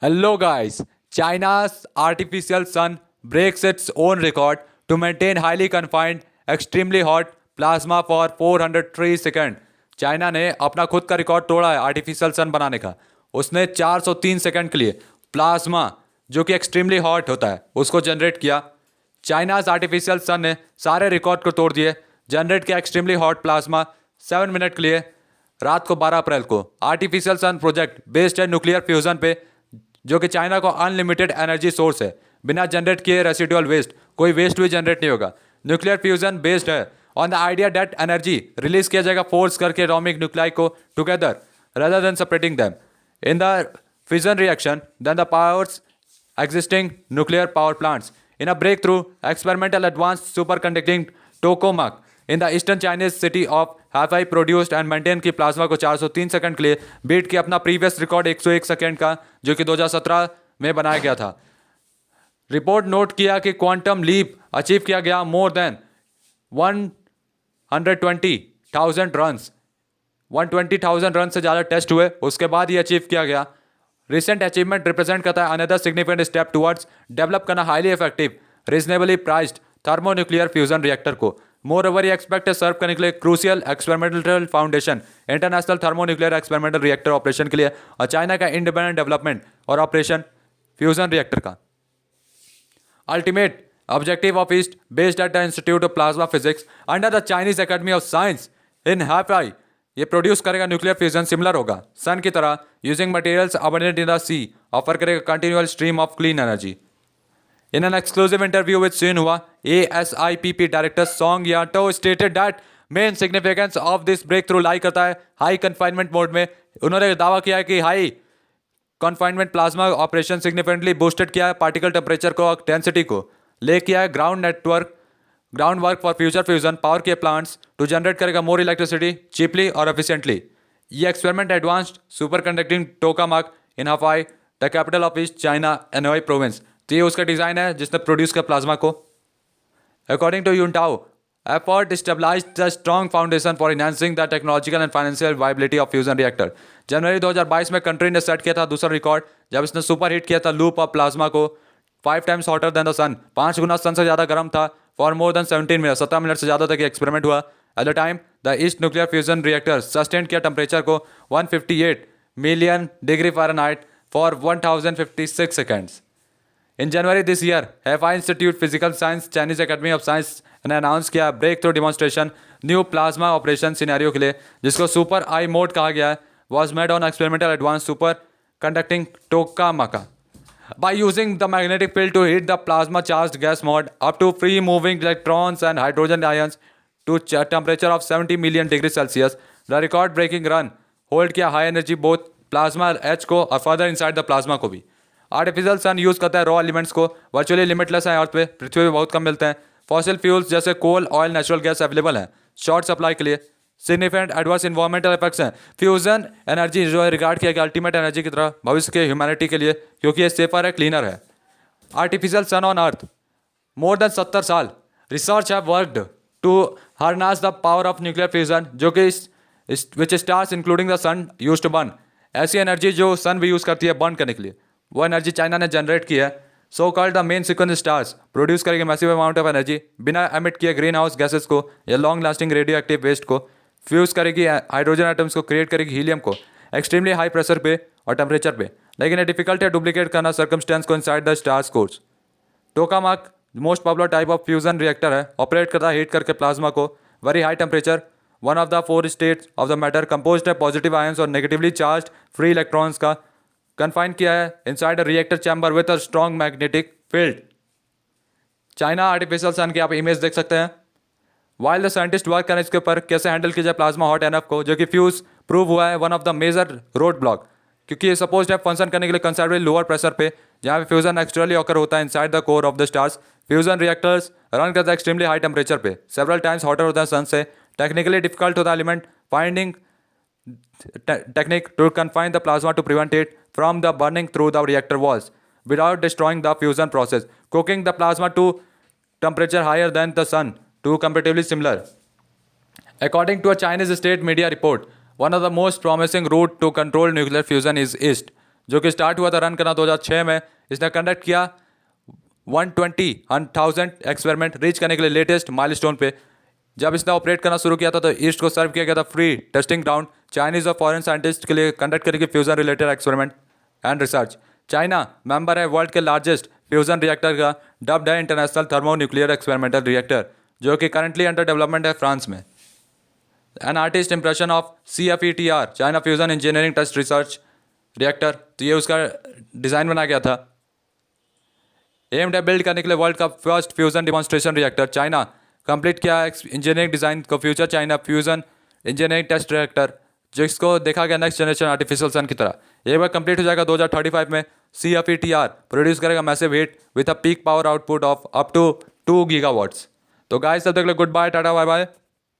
Hello, guys. China's artificial sun breaks its own record to maintain highly confined, extremely hot plasma for 403 second. China ने अपना खुद का record तोड़ा है artificial सन बनाने का. उसने 403 सेकंड के लिए प्लाज्मा जो कि एक्सट्रीमली हॉट होता है उसको जनरेट किया. चाइनाज आर्टिफिशियल सन ने सारे रिकॉर्ड को तोड़ दिए. जनरेट किया एक्सट्रीमली हॉट प्लाज्मा 7 मिनट के लिए रात को 12 अप्रैल को. आर्टिफिशियल सन प्रोजेक्ट बेस्ड है न्यूक्लियर फ्यूजन पे, जो कि चाइना को अनलिमिटेड एनर्जी सोर्स है. बिना जनरेट किए रेसिडुअल वेस्ट, कोई वेस्ट भी जनरेट नहीं होगा. न्यूक्लियर फ्यूजन बेस्ड है on the idea that energy release किया जाएगा फोर्स करके एटॉमिक न्यूक्लाई को together rather than separating them in the fission reaction than the powers existing nuclear power plants. In a breakthrough experimental advanced superconducting tokamak in the eastern Chinese city of Hefei produced and maintained की plasma को 403 second के लिए beat किया अपना previous record 101 second का, जो कि 2017 में बनाया गया था. रिपोर्ट नोट किया कि क्वांटम लीप अचीव किया गया मोर देन 120,000 रन्स. 120,000 रन से ज़्यादा टेस्ट हुए, उसके बाद ये अचीव किया गया. रिसेंट अचीवमेंट रिप्रेजेंट करता है another significant step towards develop करना highly effective reasonably priced thermonuclear fusion reactor को. मोर ओवर ये एक्सपेक्ट सर्व करने के लिए crucial experimental foundation international thermonuclear experimental reactor operation के लिए और चाइना का इंडिपेंडेंट डेवलपमेंट और ऑपरेशन फ्यूजन रिएक्टर का. Ultimate objective of EAST based at the institute of plasma physics under the Chinese academy of science in Hefei. ये produce करेगा nuclear fusion similar होगा sun की तरह using materials abundant in the sea. Offer करेगा continual stream of clean energy. In an exclusive interview with Xinhua, ASIPP director Song Yanto stated that main significance of this breakthrough lie करता है high confinement mode में. उन्होंने दावा किया है कि high confinement plasma operation significantly boosted किया है पार्टिकल टेम्परेचर को और डेंसिटी को. ले किया है ground work for future fusion power के प्लांट्स टू जनरेट करेगा मोर इलेक्ट्रिसिटी चीपली और एफिशिएंटली. ये experiment advanced superconducting tokamak in Hefei the capital of east China Anhui province. तो ये उसका डिज़ाइन है जिसने प्रोड्यूस किया प्लाज्मा को. According to Yuntao, effort stabilize the strong foundation for enhancing the technological and financial viability of fusion reactor. जनवरी 2022 में country ने सेट किया था दूसरा रिकॉर्ड जब इसने सुपर हिट किया था लूप ऑफ प्लाज्मा को 5 टाइम्स हॉटर देन द सन. 5 गुना सन से ज़्यादा गर्म था for more than 17 minute. 17 minute से ज़्यादा तक ये एक्सपेरिमेंट हुआ. At the time the east nuclear fusion reactor sustain किया टेम्परेचर को 158 million degree Fahrenheit for 1056 seconds. In January this year, Hefei Institute Physical Science Chinese Academy of Science ने announce किया breakthrough demonstration new plasma operation scenario के लिए, जिसको super I mode कहा गया है. Was made on experimental advance superconducting tokamak by using the magnetic field to heat the plasma charged gas mode up to free moving electrons and hydrogen ions to temperature of 70 million degree Celsius. The record breaking run hold किया high energy both plasma H को और further inside the plasma को भी. Artificial sun use करता है raw elements को, virtually limitless है अर्थ पे, पृथ्वी पे बहुत कम मिलते हैं. फॉसिल फ्यूल्स जैसे coal oil natural gas available है शॉर्ट सप्लाई के लिए. सिग्निफिकेंट एडवर्स इन्वायरमेंटल इफेक्ट्स हैं. फ्यूजन एनर्जी जो है रिगार्ड किया गया अल्टीमेट एनर्जी की तरह भविष्य के ह्यूमैनिटी के लिए, क्योंकि ये सेफर है, क्लीनर है. Artificial sun on earth more than 70 साल research have worked to harness the power of nuclear fusion, जो कि which stars including the sun use to burn. ऐसी एनर्जी जो सन भी यूज़ करती है बर्न करने के लिए, वो एनर्जी चाइना ने जनरेट की है. So called the main sequence stars produce करेंगे मैसिव अमाउंट ऑफ एनर्जी बिना एमिट किए ग्रीन हाउस गैसेस को या long lasting radioactive waste को. फ्यूज करेगी हाइड्रोजन आइटम्स को, क्रिएट करेगी हीलियम को एक्सट्रीमली हाई प्रेशर पे और टेम्परेचर पे. लेकिन ये डिफिकल्ट है डुप्लीकेट करना सर्कमस्टेंस को inside the stars cores. Tokamak most popular type of fusion reactor है. ऑपरेट करता है हीट करके प्लाज्मा को very high temperature. One of the 4 states of the matter composed है पॉजिटिव आयंस और नेगेटिवली चार्ज फ्री इलेक्ट्रॉन्स का. Confine किया है inside a reactor chamber with a strong magnetic field. China artificial sun की आप image देख सकते हैं. वाइल द साइंटिस्ट वर्क करें इसके ऊपर कैसे हैंडल किया जाए प्लाज्मा हॉट एनफ को, जो कि फ्यूज प्रूव हुआ है one of the major roadblock, क्योंकि ये सपोज है फंक्शन करने के लिए कंसिडरेबली लोअर प्रेशर पे, जहाँ पे फ्यूजन एक्चुअली ऑकर होता है inside the core of the stars. Fusion reactors run करता है एक्सट्रीमली हाई टेम्परेचर पे, सेवरल टाइम्स हॉटर होता है सन से. टेक्निकली डिफिकल्ट होता है element finding technique to confine the plasma to prevent it from the burning through the reactor walls without destroying the fusion process. Cooking the plasma to temperature higher than the sun to comparatively similar. According to a Chinese state media report, one of the most promising route to control nuclear fusion is east. जो कि start हुआ था run करना 2006 में। इसने conduct किया 120,000 experiment reach करने के लिए लेटेस्ट माइलस्टोन पे। जब इसने ऑपरेट करना शुरू किया था तो ईस्ट को सर्व किया गया था फ्री टेस्टिंग ग्राउंड चाइनीज़ और फॉरेन साइंटिस्ट के लिए कंडक्ट करेगी fusion related experiment and research. China member है वर्ल्ड के लार्जेस्ट फ्यूजन रिएक्टर का, डब्ड है international thermonuclear experimental reactor, जो कि करंटली अंडर डेवलपमेंट है फ्रांस में। An artist impression of CFETR China fusion engineering test research reactor, तो ये उसका डिज़ाइन बना गया था। एम्ड है बिल्ड करने के लिए वर्ल्ड का first fusion demonstration reactor. China complete किया इंजीनियरिंग डिज़ाइन को future China fusion engineering test reactor, जिसको देखा गया नेक्स्ट जनरेशन आर्टिफिशियल सन की तरह। एक बार कंप्लीट हो जाएगा 2035 में, CFETR प्रोड्यूस करेगा massive heat with a peak power output of up to 2 gigawatts. तो गाइस तब तक के लिए goodbye, tata bye bye.